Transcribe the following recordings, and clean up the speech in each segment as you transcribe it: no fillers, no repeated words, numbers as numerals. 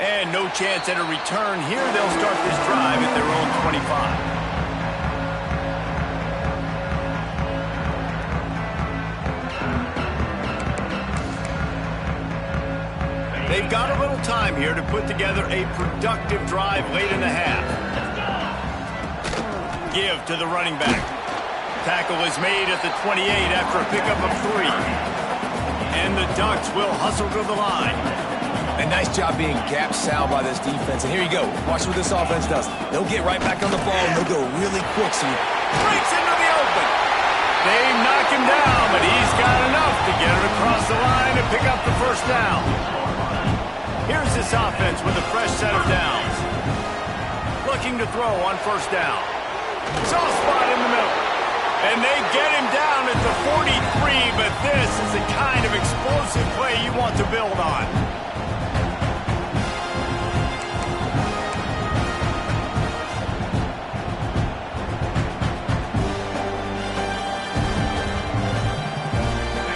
And no chance at a return here. They'll start this drive at their own 25. They've got a little time here to put together a productive drive late in the half. Give to the running back. Tackle is made at the 28 after a pickup of 3. And the Ducks will hustle to the line. A nice job being gap sound by this defense. And here you go. Watch what this offense does. They'll get right back on the ball, and they'll go really quick. So breaks into the open. They knock him down, but he's got enough to get it across the line and pick up the first down. Here's this offense with a fresh set of downs. Looking to throw on first down. Soft spot in the middle. And they get him down at the 43, but this is the kind of explosive play you want to build on.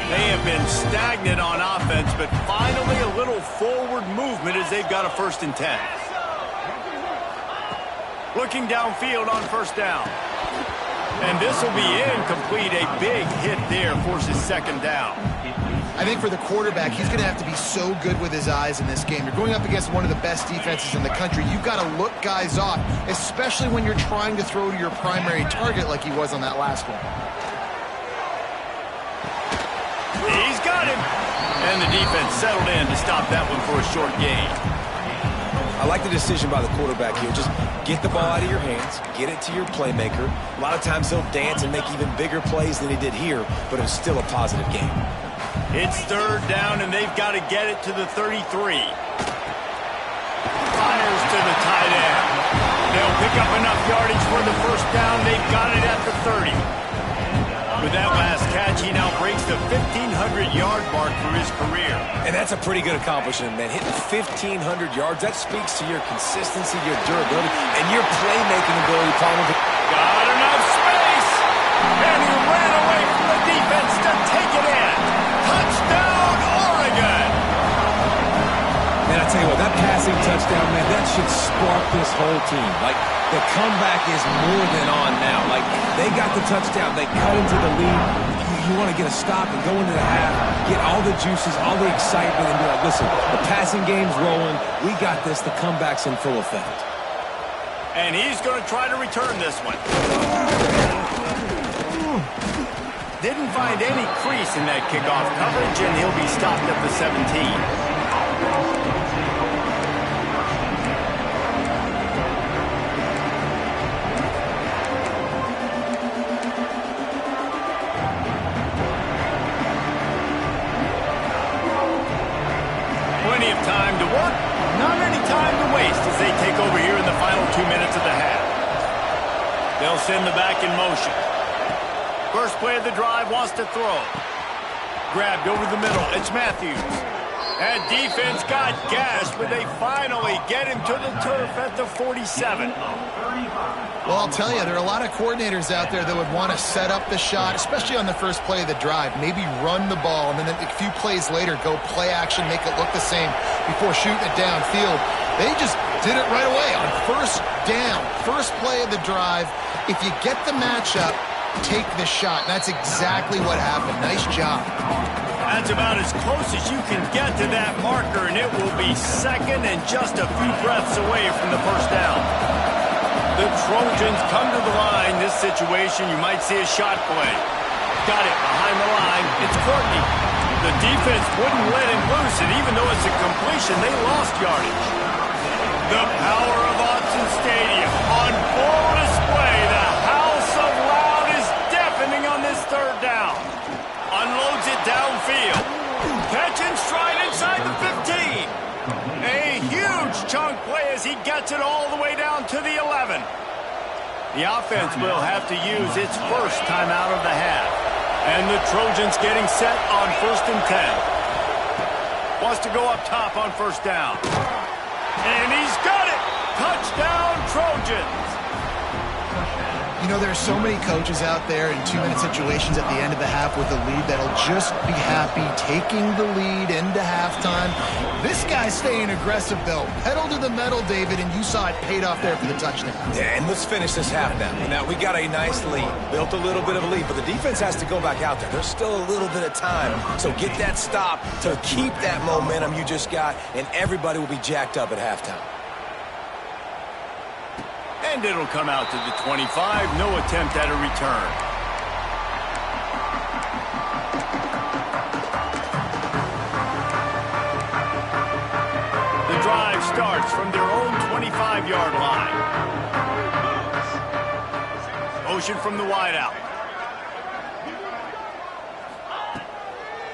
They have been stagnant on offense, but finally a little forward movement as they've got a 1st and 10. Looking downfield on first down. And this will be incomplete. A big hit there forces 2nd down. I think for the quarterback, he's going to have to be so good with his eyes in this game. You're going up against one of the best defenses in the country. You've got to look guys off, especially when you're trying to throw to your primary target like he was on that last one. He's got him. And the defense settled in to stop that one for a short gain. I like the decision by the quarterback here. Just get the ball out of your hands, get it to your playmaker. A lot of times he'll dance and make even bigger plays than he did here, but it was still a positive game. It's 3rd down, and they've got to get it to the 33. Fires to the tight end. They'll pick up enough yardage for the first down. They've got it at the 30. With that last catch, he now breaks the 1,500-yard mark for his career. And that's a pretty good accomplishment, man. Hitting 1,500 yards, that speaks to your consistency, your durability, and your playmaking ability, Palmer. Got enough space, and he ran away from the defense to take it in. Touchdown, Oregon! Man, I tell you what, that passing touchdown, man, that should spark this whole team. Like, the comeback is more than on now. Like, they got the touchdown. They cut into the lead. You want to get a stop and go into the half, get all the juices, all the excitement, and be like, listen, the passing game's rolling. We got this. The comeback's in full effect. And he's going to try to return this one. Didn't find any crease in that kickoff coverage, and he'll be stopped at the 17. Plenty of time to work, not any time to waste as they take over here in the final 2 minutes of the half. They'll send the back in motion. First play of the drive wants to throw. Grabbed over the middle. It's Matthews. That defense got gashed, but they finally get him to the turf at the 47. Well, I'll tell you, there are a lot of coordinators out there that would want to set up the shot, especially on the first play of the drive. Maybe run the ball, and then a few plays later, go play action, make it look the same before shooting it downfield. They just did it right away on first down. First play of the drive. If you get the matchup, take the shot. And that's exactly what happened. Nice job. That's about as close as you can get to that marker, and it will be 2nd and just a few breaths away from the first down. The Trojans come to the line. This situation, you might see a shot play. Got it behind the line. It's Courtney. The defense wouldn't let him loose, and even though it's a completion, they lost yardage. The power of Autzen Stadium on full display. The house of loud is deafening on this 3rd down. Unloads it downfield. Catch and stride inside the 15. A huge chunk play as he gets it all the way down to the 11. The offense will have to use its first timeout of the half. And the Trojans getting set on 1st and 10. Wants to go up top on first down. And he's got it! Touchdown, Trojans! You know, there are so many coaches out there in 2-minute situations at the end of the half with a lead that'll just be happy taking the lead into halftime. This guy's staying aggressive, though. Pedal to the metal, David, and you saw it paid off there for the touchdown. Yeah, and let's finish this half now. Now, we got a nice lead, built a little bit of a lead, but the defense has to go back out there. There's still a little bit of time, so get that stop to keep that momentum you just got, and everybody will be jacked up at halftime. And it'll come out to the 25. No attempt at a return. The drive starts from their own 25-yard line. Motion from the wideout.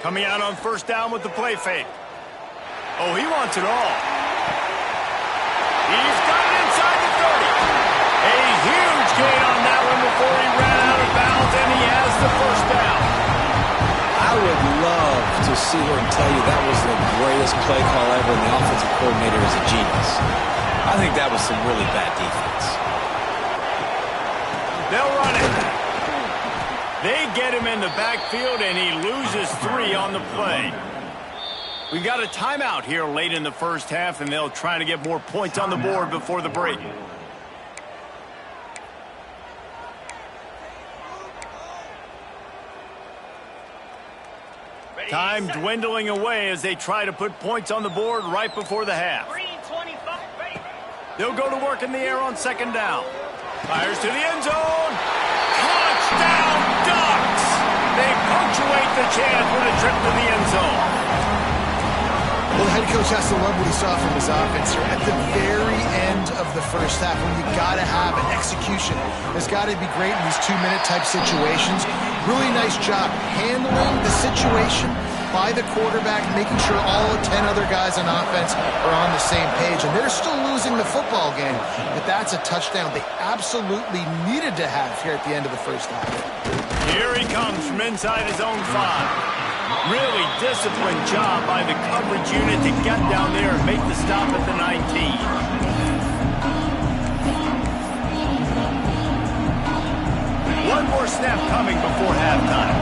Coming out on first down with the play fake. Oh, he wants it all. He's got it inside the 30. A huge gain on that one before he ran out of bounds, and he has the first down. I would love to see her and tell you that was the greatest play call ever, and the offensive coordinator is a genius. I think that was some really bad defense. They'll run it. They get him in the backfield, and he loses 3 on the play. We got a timeout here late in the first half, and they'll try to get more points on the board before the break. Time dwindling away as they try to put points on the board right before the half. They'll go to work in the air on second down. Fires to the end zone. Touchdown, Ducks! They punctuate the chance with a trip to the end zone. Well, the head coach has to love what he saw from his offense here at the very end of the first half, when you got to have an execution. It's got to be great in these 2-minute type situations. Really nice job handling the situation by the quarterback, making sure all 10 other guys on offense are on the same page. And they're still losing the football game, but that's a touchdown they absolutely needed to have here at the end of the first half. Here he comes from inside his own 5. Really disciplined job by the coverage unit to get down there and make the stop at the 19. One more snap coming before halftime.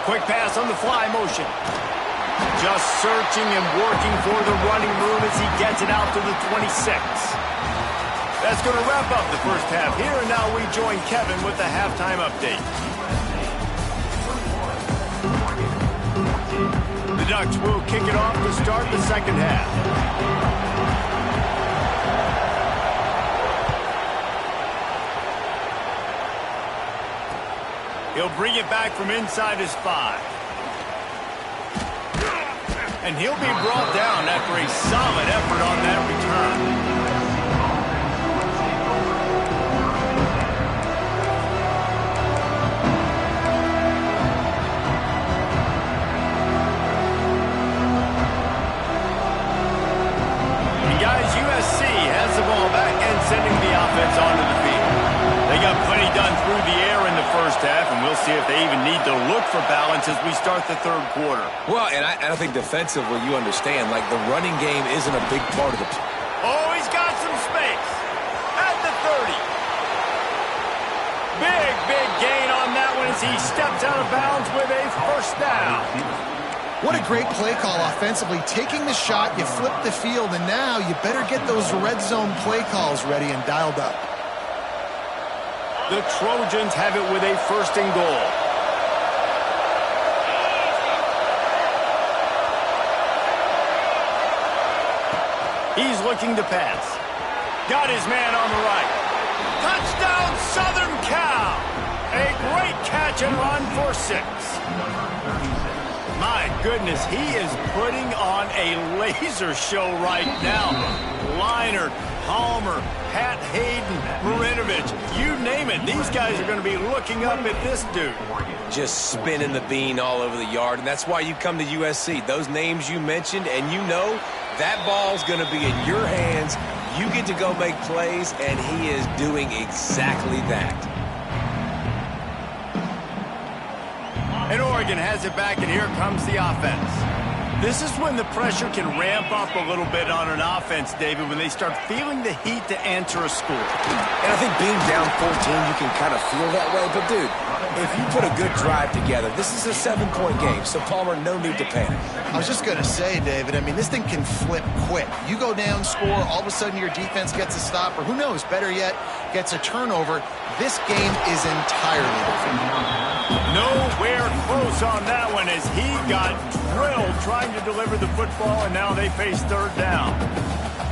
Quick pass on the fly motion. Just searching and working for the running room as he gets it out to the 26. That's going to wrap up the first half here, and now we join Kevin with the halftime update. The Ducks will kick it off to start the second half. He'll bring it back from inside his 5. And he'll be brought down after a solid effort on that return. USC has the ball back and sending the offense onto the field. They got plenty done through the air in the first half, and we'll see if they even need to look for balance as we start the third quarter. Well, and I think defensively, you understand, like the running game isn't a big part of the play. Oh, he's got some space at the 30. Big gain on that one as he steps out of bounds with a first down. What a great play call offensively. Taking the shot, you flip the field, and now you better get those red zone play calls ready and dialed up. The Trojans have it with a first and goal. He's looking to pass. Got his man on the right. Touchdown, Southern Cal! A great catch and run for 6. My goodness, he is putting on a laser show right now. Leinart, Palmer, Pat Hayden, Marinovich, you name it. These guys are going to be looking up at this dude. Just spinning the bean all over the yard, and that's why you come to USC. Those names you mentioned, and you know that ball's going to be in your hands. You get to go make plays, and he is doing exactly that. And Oregon has it back, and here comes the offense. This is when the pressure can ramp up a little bit on an offense, David, when they start feeling the heat to answer a score. And I think being down 14, you can kind of feel that way. But, dude, if you put a good drive together, this is a 7-point game. So, Palmer, no need to panic. I was just going to say, David, I mean, this thing can flip quick. You go down, score, all of a sudden your defense gets a stop, or who knows, better yet, gets a turnover. This game is entirely different. Nowhere close on that one as he got drilled trying to deliver the football, and now they face third down.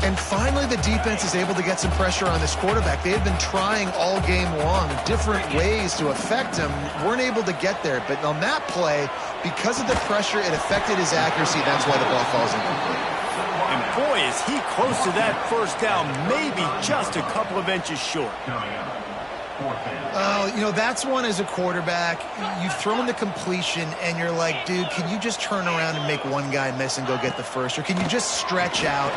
And finally, the defense is able to get some pressure on this quarterback. They had been trying all game long different ways to affect him, weren't able to get there. But on that play, because of the pressure, it affected his accuracy. That's why the ball falls incomplete. And boy, is he close to that first down, maybe just a couple of inches short. You know, that's one as a quarterback. You've thrown the completion, and you're like, dude, can you just turn around and make one guy miss and go get the first? Or can you just stretch out?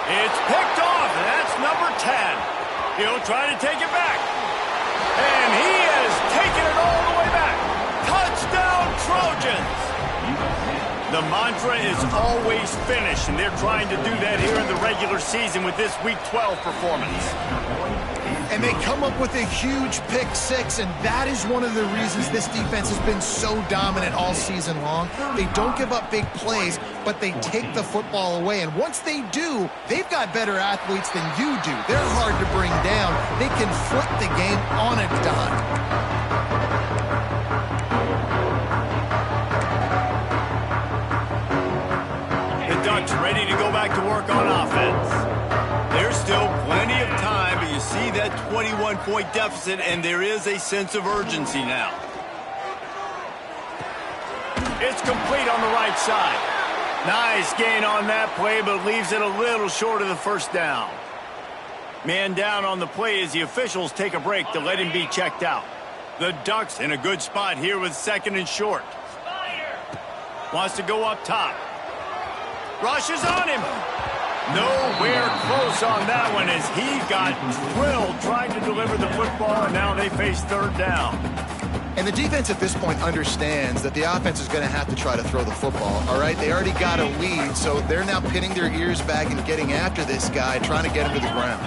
It's picked off, and that's number 10. He'll try to take it back. And he has taken it all the way back. Touchdown, Trojans! The mantra is always finish, and they're trying to do that here in the regular season with this Week 12 performance. And they come up with a huge pick six, and that is one of the reasons this defense has been so dominant all season long. They don't give up big plays, but they take the football away. And once they do, they've got better athletes than you do. They're hard to bring down. They can flip the game on a dime. The Ducks ready to go back to work on offense. There's still plenty of time, but you see that 21-point deficit, and there is a sense of urgency now. It's complete on the right side. Nice gain on that play, but leaves it a little short of the first down. Man down on the play as the officials take a break to let him be checked out. The Ducks in a good spot here with second and short. Wants to go up top. Rushes on him. Nowhere close on that one as he got drilled trying to deliver the football, and now they face third down. And the defense at this point understands that the offense is going to have to try to throw the football, all right? They already got a lead, so they're now pinning their ears back and getting after this guy, trying to get him to the ground.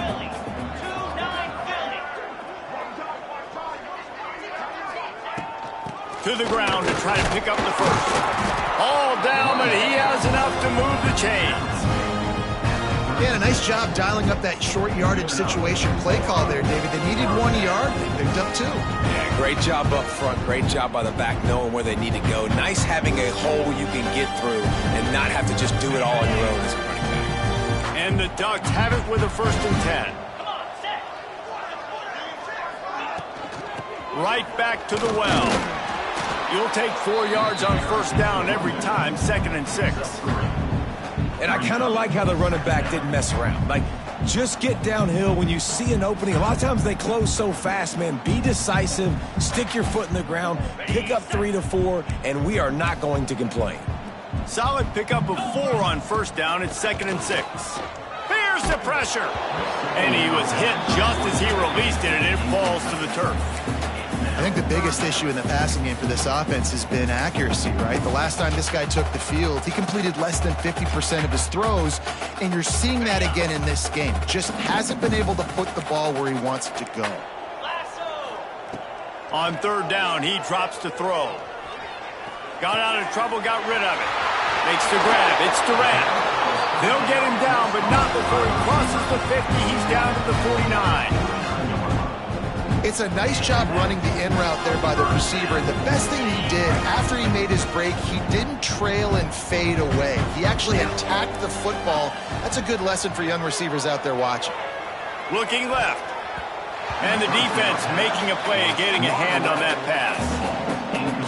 To the ground to try to pick up the first. All down, but he has enough to move the chains. Yeah, a nice job dialing up that short yardage situation play call there, David. They needed 1 yard. They picked up 2. Yeah, great job up front. Great job by the back knowing where they need to go. Nice having a hole you can get through and not have to just do it all on your own as a running back. And the Ducks have it with a 1st and 10. Right back to the well. You'll take 4 yards on first down every time, 2nd and 6. And I kind of like how the running back didn't mess around. Like, just get downhill when you see an opening. A lot of times they close so fast, man. Be decisive, stick your foot in the ground, pick up 3 to 4, and we are not going to complain. Solid pickup of 4 on first down. It's 2nd and 6. Here's the pressure. And he was hit just as he released it, and it falls to the turf. I think the biggest issue in the passing game for this offense has been accuracy, right? The last time this guy took the field, he completed less than 50% of his throws, and you're seeing that again in this game. Just hasn't been able to put the ball where he wants it to go. On third down, he drops to throw. Got out of trouble, got rid of it. Makes the grab. It's Durant. They'll get him down, but not before he crosses the 50. He's down to the 49. It's a nice job running the in route there by the receiver. And the best thing he did after he made his break, he didn't trail and fade away. He actually attacked the football. That's a good lesson for young receivers out there watching. Looking left. And the defense making a play, getting a hand on that pass.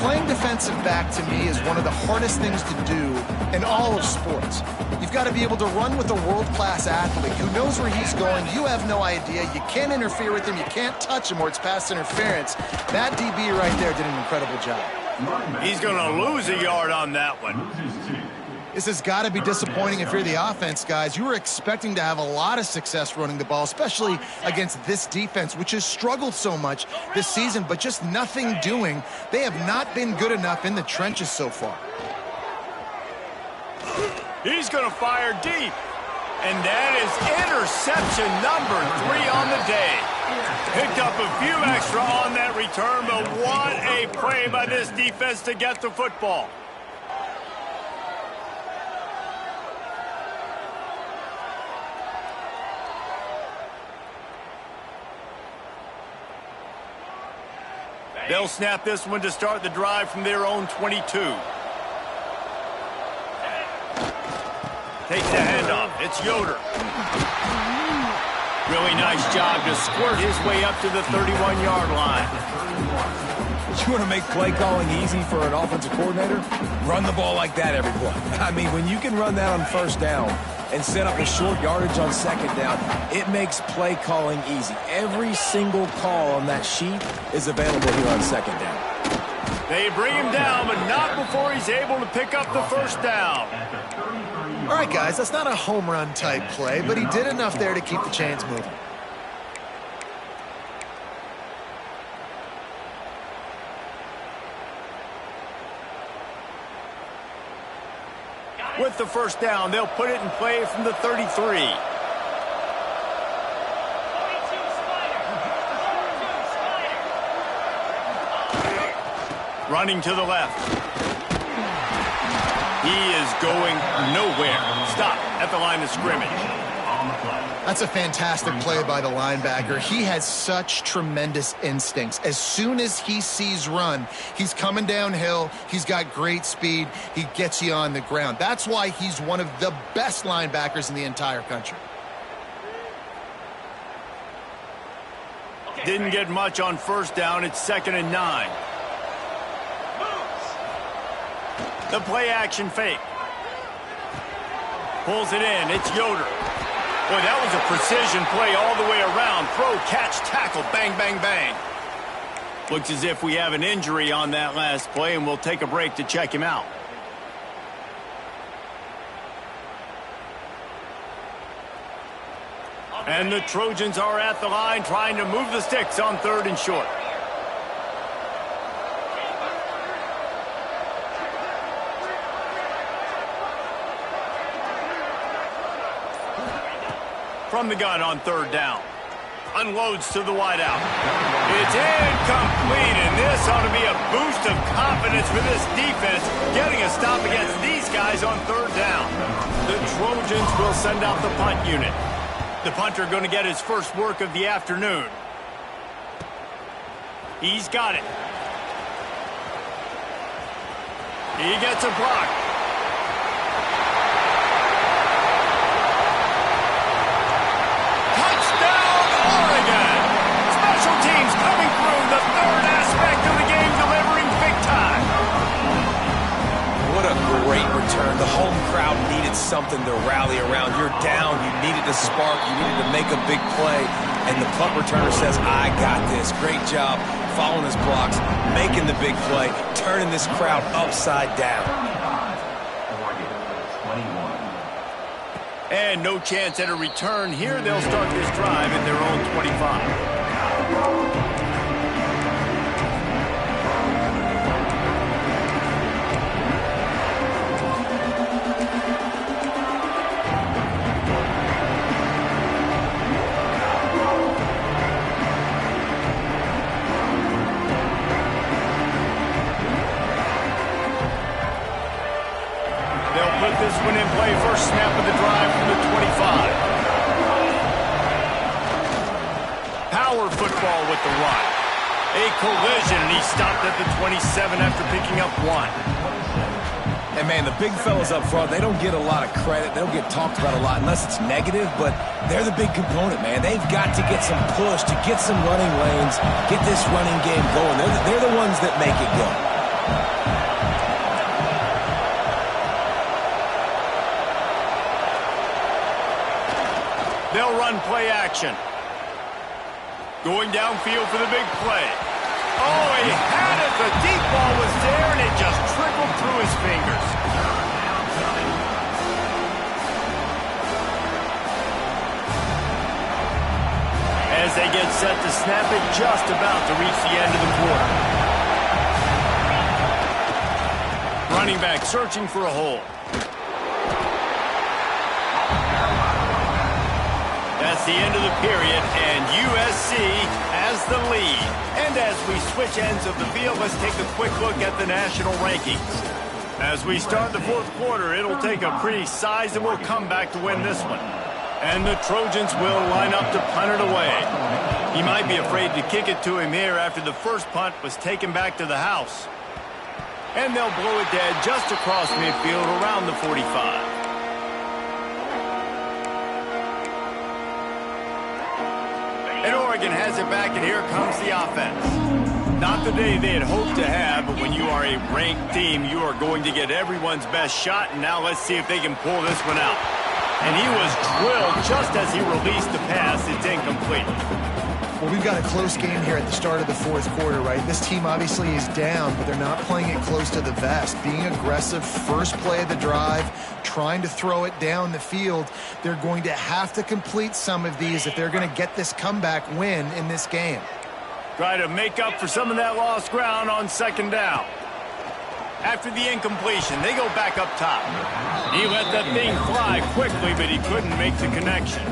Playing defensive back, to me, is one of the hardest things to do in all of sports. You've got to be able to run with a world-class athlete who knows where he's going. You have no idea. You can't interfere with him. You can't touch him, or it's pass interference. That DB right there did an incredible job. He's going to lose a yard on that one. This has got to be disappointing if you're the offense, guys. You were expecting to have a lot of success running the ball, especially against this defense, which has struggled so much this season, but just nothing doing. They have not been good enough in the trenches so far. He's going to fire deep. And that is interception number 3 on the day. Picked up a few extra on that return, but what a play by this defense to get the football. They'll snap this one to start the drive from their own 22. Takes the handoff. It's Yoder. Really nice job to squirt his way up to the 31-yard line. You want to make play calling easy for an offensive coordinator? Run the ball like that every play. I mean, when you can run that on first down and set up a short yardage on second down, it makes play calling easy. Every single call on that sheet is available here on second down. They bring him down, but not before he's able to pick up the first down. All right, guys, that's not a home run type play, but he did enough there to keep the chains moving. With the first down, they'll put it in play from the 33. Running to the left. He is going nowhere. Stop at the line of scrimmage. That's a fantastic play by the linebacker. He has such tremendous instincts. As soon as he sees run, he's coming downhill. He's got great speed. He gets you on the ground. That's why he's one of the best linebackers in the entire country. Didn't get much on first down. It's 2nd and 9. The play action fake. Pulls it in. It's Yoder. Boy, that was a precision play all the way around. Throw, catch, tackle, bang, bang, bang. Looks as if we have an injury on that last play, and we'll take a break to check him out. And the Trojans are at the line trying to move the sticks on 3rd and short. From the gun on 3rd down. Unloads to the wideout. It's incomplete, and this ought to be a boost of confidence for this defense, getting a stop against these guys on 3rd down. The Trojans will send out the punt unit. The punter going to get his first work of the afternoon. He's got it. He gets a block. Special teams coming through, the 3rd aspect of the game, delivering big time. What a great return. The home crowd needed something to rally around. You're down. You needed a spark. You needed to make a big play. And the punt returner says, I got this. Great job following his blocks, making the big play, turning this crowd upside down. And no chance at a return here. They'll start this drive at their own 25. Put this one in play. First snap of the drive from the 25. Power football with the run. A collision, and he stopped at the 27 after picking up 1. And, man, the big fellas up front, they don't get a lot of credit. They don't get talked about a lot unless it's negative, but they're the big component, man. They've got to get some push, to get some running lanes, get this running game going. They're the ones that make it go. They'll run play action. Going downfield for the big play. Oh, he had it. The deep ball was there, and it just trickled through his fingers. As they get set to snap it, just about to reach the end of the quarter. Running back searching for a hole. the end of the period, and USC has the lead. And as we switch ends of the field, let's take a quick look at the national rankings. As we start the fourth quarter, it'll take a pretty sizable comeback to win this one. And the Trojans will line up to punt it away. He might be afraid to kick it to him here after the first punt was taken back to the house. And they'll blow it dead just across midfield around the 45. And Oregon has it back, and here comes the offense. Not the day they had hoped to have, but when you are a ranked team, you are going to get everyone's best shot, and now let's see if they can pull this one out. And he was drilled just as he released the pass. It's incomplete. Well, we've got a close game here at the start of the fourth quarter, right? This team obviously is down, but they're not playing it close to the vest. Being aggressive, first play of the drive, trying to throw it down the field. They're going to have to complete some of these if they're going to get this comeback win in this game. Try to make up for some of that lost ground on second down. After the incompletion, they go back up top. He let that thing fly quickly, but he couldn't make the connection.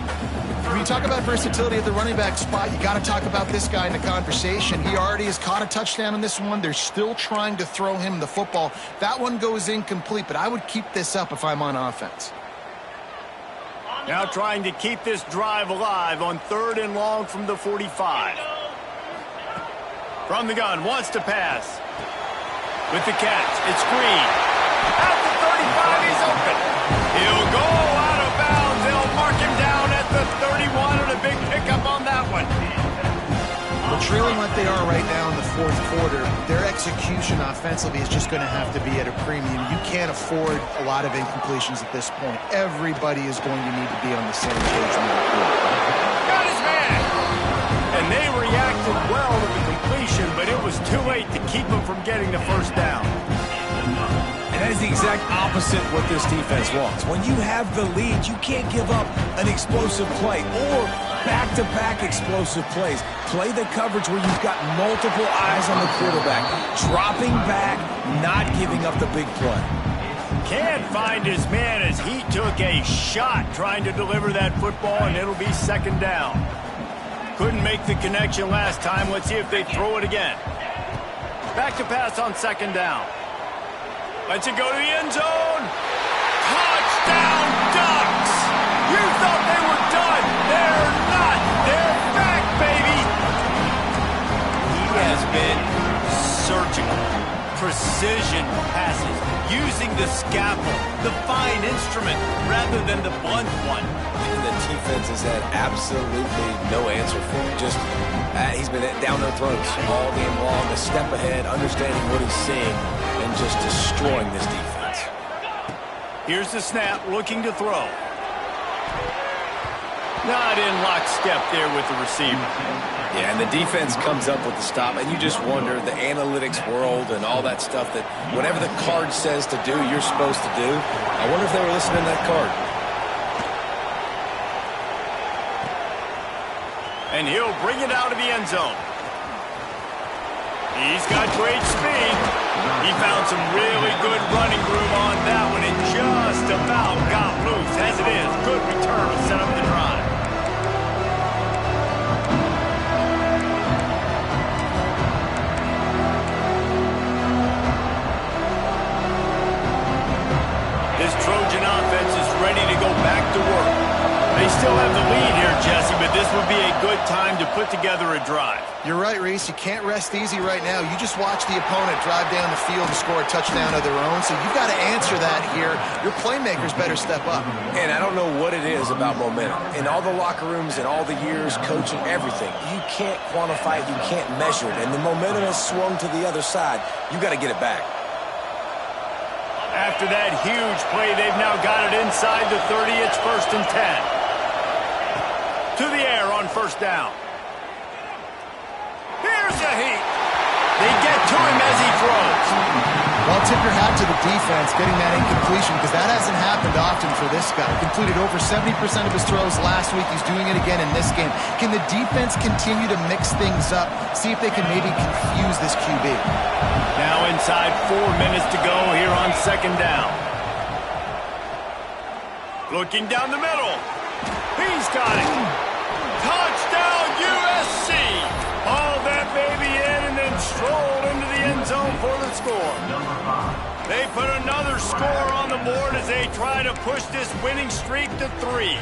When you talk about versatility at the running back spot, you got to talk about this guy in the conversation. He already has caught a touchdown in this one. They're still trying to throw him the football. That one goes incomplete, but I would keep this up if I'm on offense. Now trying to keep this drive alive on 3rd and long from the 45. From the gun, wants to pass. With the catch, it's Green. At the 35, he's open. He'll go out of bounds. They'll mark him down at the 31, and a big pickup on that one. Well, trailing like they are right now in the fourth quarter, their execution offensively is just going to have to be at a premium. You can't afford a lot of incompletions at this point. Everybody is going to need to be on the same page. Got his man. And they reacted well to the completion, but it was too late to keep them from getting the first down. And that is the exact opposite what this defense wants. When you have the lead, you can't give up an explosive play or back-to-back explosive plays. Play the coverage where you've got multiple eyes on the quarterback, dropping back, not giving up the big play. Can't find his man as he took a shot trying to deliver that football, and it'll be second down. Couldn't make the connection last time. Let's see if they throw it again. Back to pass on second down. Lets it go to the end zone. Touchdown, Ducks! You thought they were done. They're not. They're back, baby. He has been surgical. Precision passes. Using the scalpel, the fine instrument, rather than the blunt one. And the defense has had absolutely no answer for him. Just, he's been down their throats all game long, a step ahead, understanding what he's seeing, and just destroying this defense. Here's the snap, looking to throw. Not in lockstep there with the receiver. Yeah, and the defense comes up with the stop, and you just wonder, the analytics world and all that stuff, that whatever the card says to do, you're supposed to do. I wonder if they were listening to that card. And he'll bring it out of the end zone. He's got great speed. He found some really good running room on that one and just about got loose. As it is, good return to set up the drive. This Trojan offense is ready to go back to work. They still have the lead here, Jesse, but this would be a good time to put together a drive. You're right, Reese. You can't rest easy right now. You just watch the opponent drive down the field and score a touchdown of their own, so you've got to answer that here. Your playmakers better step up. And I don't know what it is about momentum. In all the locker rooms and all the years, coaching, everything, you can't quantify it, you can't measure it, and the momentum has swung to the other side. You got to get it back. After that huge play, they've now got it inside the 30. It's 1st and 10. To the air on first down. Here's a heat. They get to him as he throws. Well, tip your hat to the defense getting that incompletion, because that hasn't happened often for this guy. Completed over 70% of his throws last week. He's doing it again in this game. Can the defense continue to mix things up? See if they can maybe confuse this QB. Now inside 4 minutes to go here on second down. Looking down the middle. He's got it. score. They put another score on the board as they try to push this winning streak to 3.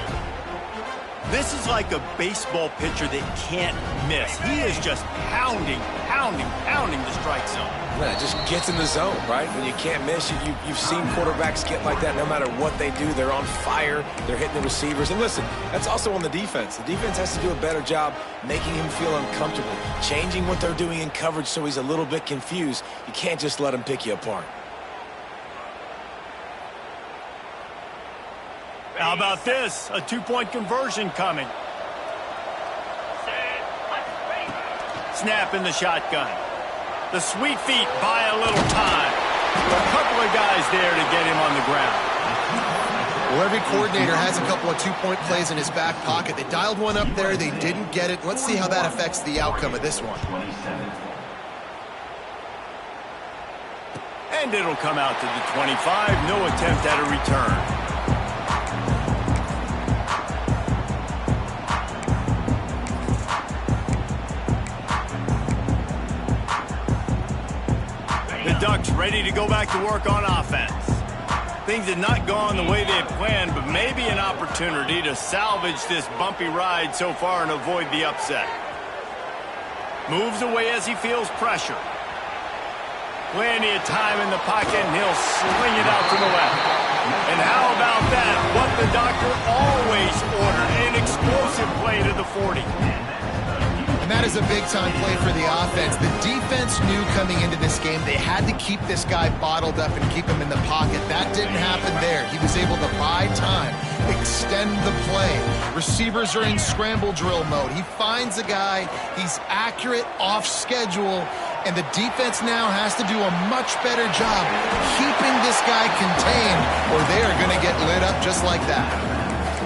This is like a baseball pitcher that can't miss. He is just pounding the strike zone. Man, it just gets in the zone, right? When you can't miss, you've seen quarterbacks get like that no matter what they do. They're on fire. They're hitting the receivers. And listen, that's also on the defense. The defense has to do a better job making him feel uncomfortable, changing what they're doing in coverage so he's a little bit confused. You can't just let him pick you apart. How about this? A 2-point conversion coming. Snap in the shotgun. The sweet feet buy a little time. A couple of guys there to get him on the ground. Well, every coordinator has a couple of 2-point plays in his back pocket. They dialed one up there. They didn't get it. Let's see how that affects the outcome of this one. And it'll come out to the 25. No attempt at a return. The Ducks ready to go back to work on offense. Things had not gone the way they had planned, but maybe an opportunity to salvage this bumpy ride so far and avoid the upset. Moves away as he feels pressure. Plenty of time in the pocket, and he'll sling it out to the left. And how about that? What the doctor always ordered, an explosive play to the 40. And that is a big-time play for the offense. The defense knew coming into this game they had to keep this guy bottled up and keep him in the pocket. That didn't happen there. He was able to buy time, extend the play. Receivers are in scramble drill mode. He finds a guy, he's accurate, off schedule, and the defense now has to do a much better job keeping this guy contained, or they are going to get lit up just like that.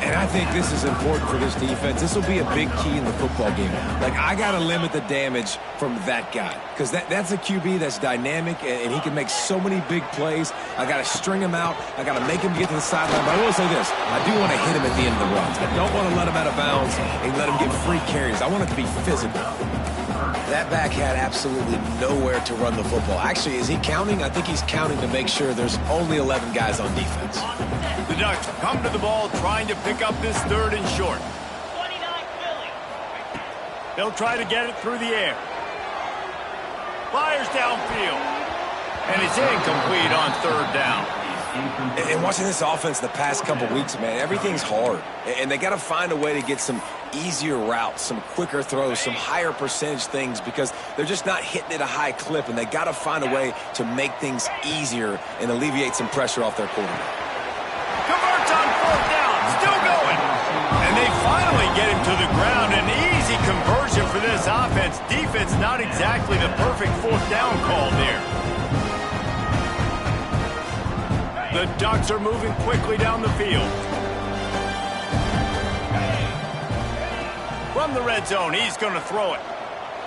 And I think this is important for this defense. This will be a big key in the football game. Like, I got to limit the damage from that guy because that's a QB that's dynamic, and he can make so many big plays. I got to string him out. I got to make him get to the sideline. But I will say this. I do want to hit him at the end of the runs. I don't want to let him out of bounds and let him get free carries. I want it to be physical. That back had absolutely nowhere to run the football. Actually, is he counting? I think he's counting to make sure there's only 11 guys on defense. The Ducks come to the ball trying to pick up this 3rd and short. 29 Philly. They'll try to get it through the air. Fires downfield. And it's incomplete on 3rd down. And watching this offense the past couple weeks, man, everything's hard. And they got to find a way to get some easier routes, some quicker throws, some higher percentage things because they're just not hitting at a high clip, and they got to find a way to make things easier and alleviate some pressure off their quarterback. Converts on 4th down, still going. And they finally get him to the ground. An easy conversion for this offense. Defense not exactly the perfect 4th down call there. The Ducks are moving quickly down the field. From the red zone, he's going to throw it.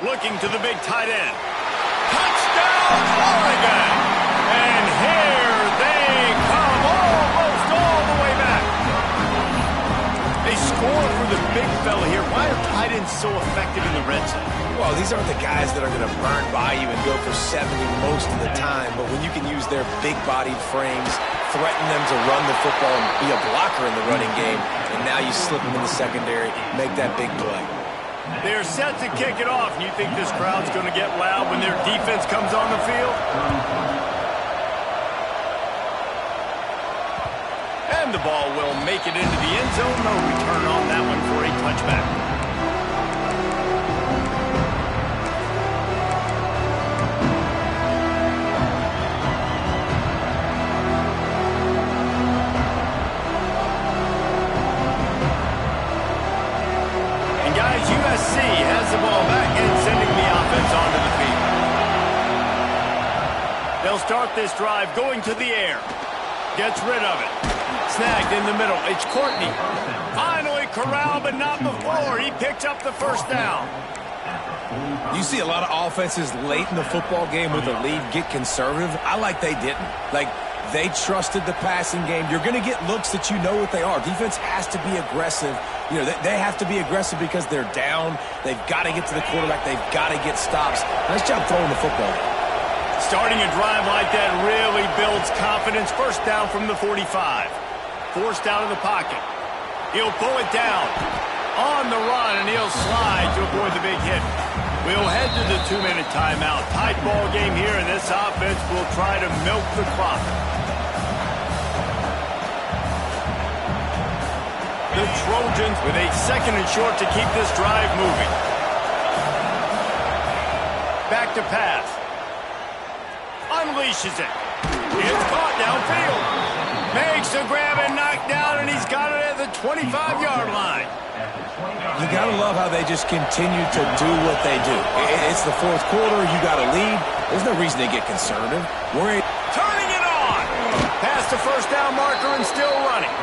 Looking to the big tight end. Touchdown, Oregon! And here they come, almost all the way back. They score for the big fella here. Why are tight ends so effective in the red zone? Well, these aren't the guys that are going to burn by you and go for 70 most of the time, but when you can use their big-bodied frames, threaten them to run the football and be a blocker in the running game, and now you slip them in the secondary, make that big play. They're set to kick it off. You think this crowd's going to get loud when their defense comes on the field? And the ball will make it into the end zone. No return on that one for a touchback. USC has the ball back and sending the offense onto the field. They'll start this drive going to the air. Gets rid of it. Snagged in the middle. It's Courtney. Finally corralled, but not before. He picks up the 1st down. You see a lot of offenses late in the football game with a lead get conservative. I like they didn't. Like, they trusted the passing game. You're going to get looks that you know what they are. Defense has to be aggressive. You know, they have to be aggressive because they're down. They've got to get to the quarterback. They've got to get stops. Nice job throwing the football. Starting a drive like that really builds confidence. First down from the 45. Forced out of the pocket. He'll pull it down. On the run, and he'll slide to avoid the big hit. We'll head to the 2-minute timeout. Tight ball game here, and this offense will try to milk the clock. The Trojans with a 2nd and short to keep this drive moving. Back to pass. Unleashes it. It's caught downfield. Makes the grab and knocked down, and he's got it at the 25-yard line. You got to love how they just continue to do what they do. It's the 4th quarter. You got a lead. There's no reason to get conservative. Turning it on. Past the first down marker and still running.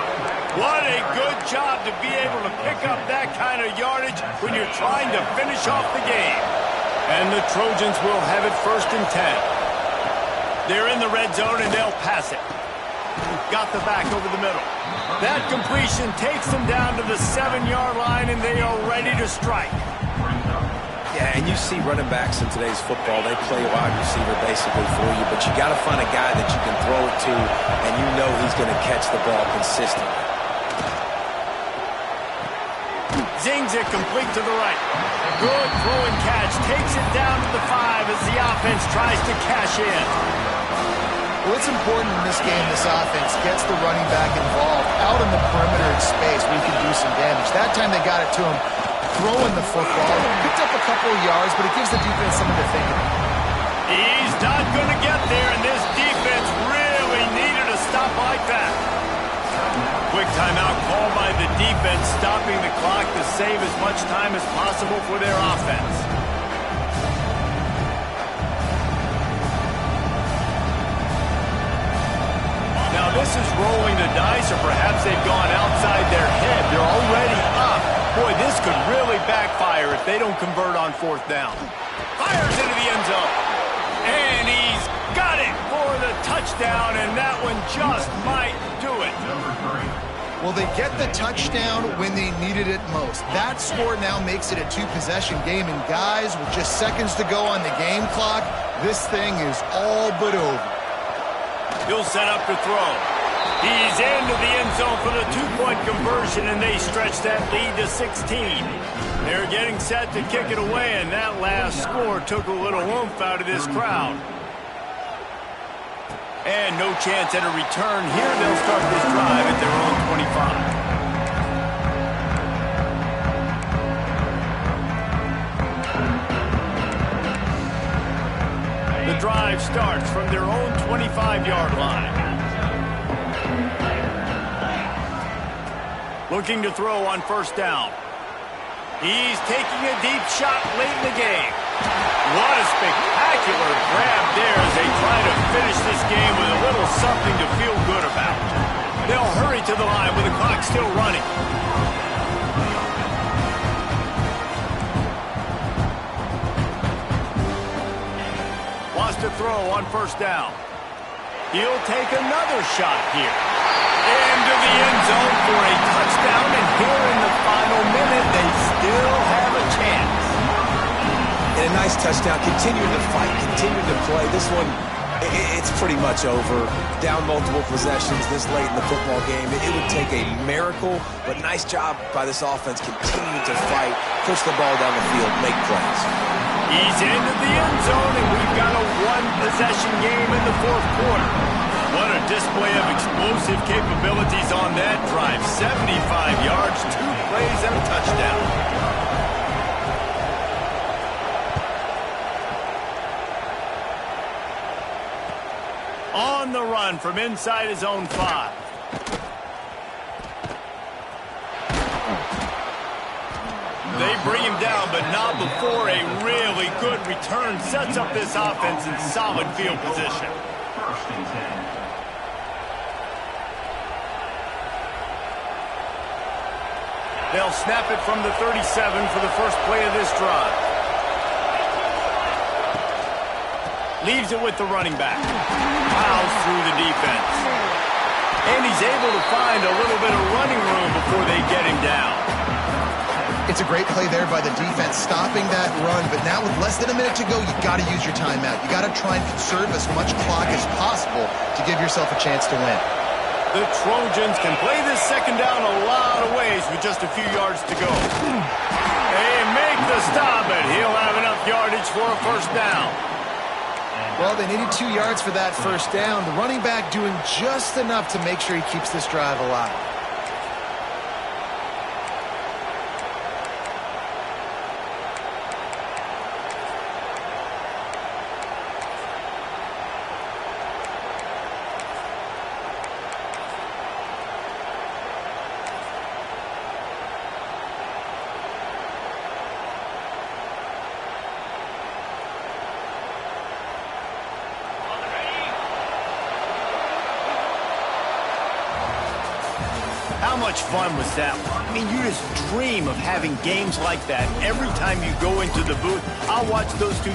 What a good job to be able to pick up that kind of yardage when you're trying to finish off the game. And the Trojans will have it 1st and 10. They're in the red zone, and they'll pass it. Got the back over the middle. That completion takes them down to the 7-yard line, and they are ready to strike. Yeah, and you see running backs in today's football, they play wide receiver basically for you, but you got to find a guy that you can throw it to, and you know he's going to catch the ball consistently. Zings it complete to the right. Good throw and catch. Takes it down to the 5 as the offense tries to cash in. Well, it's important in this game, this offense gets the running back involved out in the perimeter in space where he can do some damage. That time they got it to him throwing the football. Picked up a couple of yards, but it gives the defense something to think about. He's not going to get there, and this defense really needed a stop like that. Quick timeout called by the defense, stopping the clock to save as much time as possible for their offense. Now this is rolling the dice, or perhaps they've gone outside their head. They're already up. Boy, this could really backfire if they don't convert on 4th down. Fires into the end zone. And he's got it for the touchdown, and that one just might do it. Well, they get the touchdown when they needed it most. That score now makes it a 2-possession game, and guys, with just seconds to go on the game clock, this thing is all but over. He'll set up to throw. He's into the end zone for the 2-point conversion, and they stretch that lead to 16. They're getting set to kick it away, and that last score took a little oomph out of this crowd. And no chance at a return here. They'll start this drive at their own 25. The drive starts from their own 25-yard line. Looking to throw on 1st down. He's taking a deep shot late in the game. What a spectacular grab there as they try to finish this game with a little something to feel good about. They'll hurry to the line with the clock still running. Wants to throw on 1st down. He'll take another shot here. Into the end zone for a touchdown, and here in the final minute, they still have a chance. And a nice touchdown, continuing to fight, continuing to play. This one, it's pretty much over. Down multiple possessions this late in the football game. It would take a miracle, but nice job by this offense continuing to fight, push the ball down the field, make plays. He's into the end zone, and we've got a 1-possession game in the 4th quarter. What a display of explosive capabilities on that drive. 75 yards, 2 plays, and a touchdown. On the run from inside his own 5. They bring him down, but not before a really good return sets up this offense in solid field position. They'll snap it from the 37 for the first play of this drive. Leaves it with the running back. Plows through the defense. And he's able to find a little bit of running room before they get him down. It's a great play there by the defense, stopping that run. But now with less than a minute to go, you got to use your timeout. You got to try and conserve as much clock as possible to give yourself a chance to win. The Trojans can play this second down a lot of ways with just a few yards to go. They make the stop, and he'll have enough yardage for a first down. Well, they needed 2 yards for that first down. The running back doing just enough to make sure he keeps this drive alive. How much fun was that? I mean, you just dream of having games like that every time you go into the booth. I'll watch those two